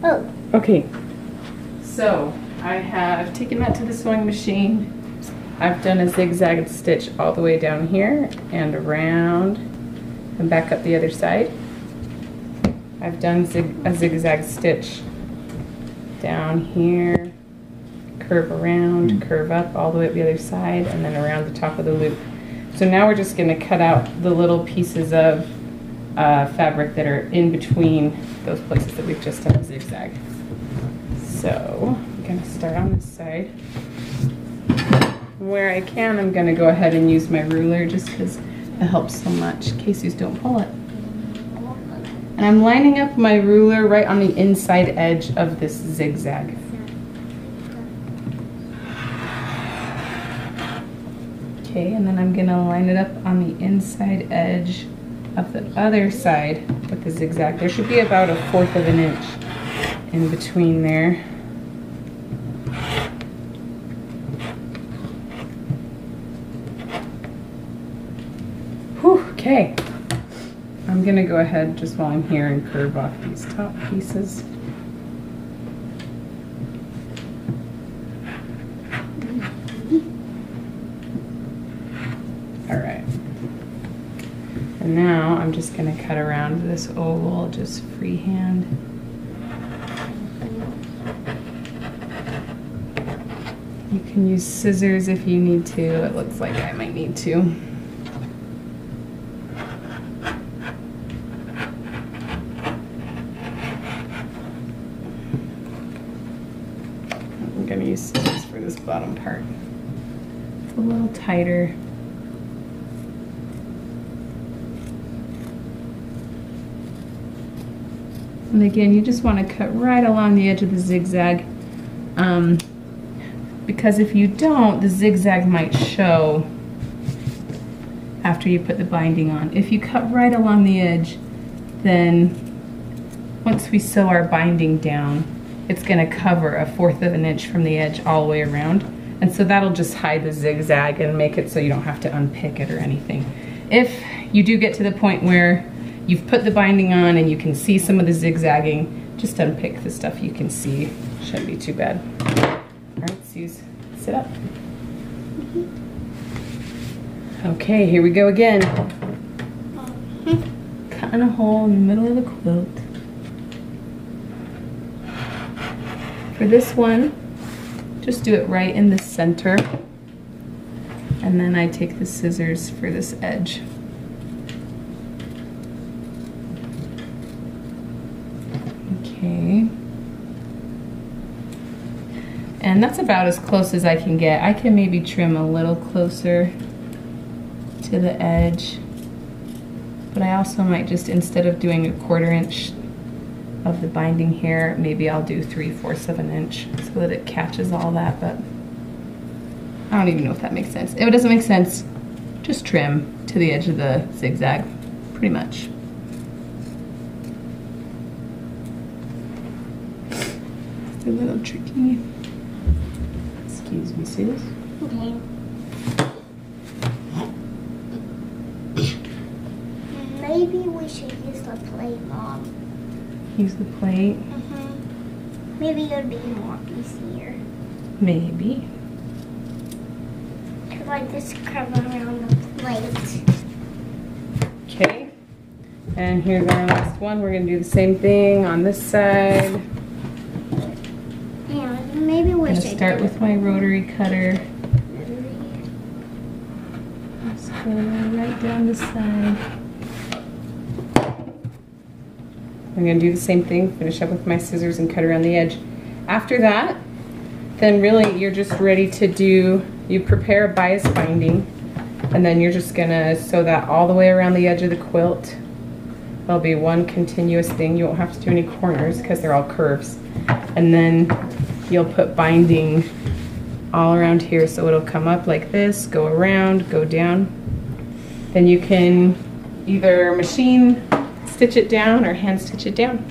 Oh. Okay. So I have taken that to the sewing machine. I've done a zigzag stitch all the way down here and around and back up the other side. I've done a zigzag stitch down here, curve around, curve up all the way up the other side, and then around the top of the loop. So now we're just going to cut out the little pieces of fabric that are in between those places that we've just done a zigzag. So I'm going to start on this side. Where I can, I'm going to go ahead and use my ruler just because it helps so much in case you don't pull it. And I'm lining up my ruler right on the inside edge of this zigzag. Okay, and then I'm going to line it up on the inside edge of the other side with the zigzag. There should be about 1/4 of an inch in between there. Whew, okay. I'm going to go ahead just while I'm here and curve off these top pieces. Alright. And now I'm just going to cut around this oval just freehand. You can use scissors if you need to. It looks like I might need to. I'm going to use scissors for this bottom part. It's a little tighter. And again, you just want to cut right along the edge of the zigzag, because if you don't, the zigzag might show after you put the binding on. If you cut right along the edge, then once we sew our binding down, it's going to cover 1/4 of an inch from the edge all the way around. And so that'll just hide the zigzag and make it so you don't have to unpick it or anything. If you do get to the point where you've put the binding on and you can see some of the zigzagging, just unpick the stuff you can see. Shouldn't be too bad. All right, Suze, sit up. Okay, here we go again. Cutting a hole in the middle of the quilt. For this one, just do it right in the center. And then I take the scissors for this edge. Okay. And that's about as close as I can get. I can maybe trim a little closer to the edge. But I also might just, instead of doing 1/4 inch of the binding here, maybe I'll do 3/4 of an inch so that it catches all that, but I don't even know if that makes sense. If it doesn't make sense, just trim to the edge of the zigzag, pretty much. It's a little tricky. Excuse me, Suze. Okay. Maybe we should use the plate, Mom. Use the plate? Maybe it would be more easier. Maybe. If I just curve around the plate. Okay. And here's our last one. We're going to do the same thing on this side. Yeah, maybe we should start with my rotary cutter. Just go right down the side. I'm going to do the same thing, finish up with my scissors and cut around the edge. After that, then really you're just ready to do, you prepare a bias binding, and then you're just going to sew that all the way around the edge of the quilt. There'll be one continuous thing. You won't have to do any corners because they're all curves. And then you'll put binding all around here, so it'll come up like this, go around, go down. Then you can either machine stitch it down or hand stitch it down.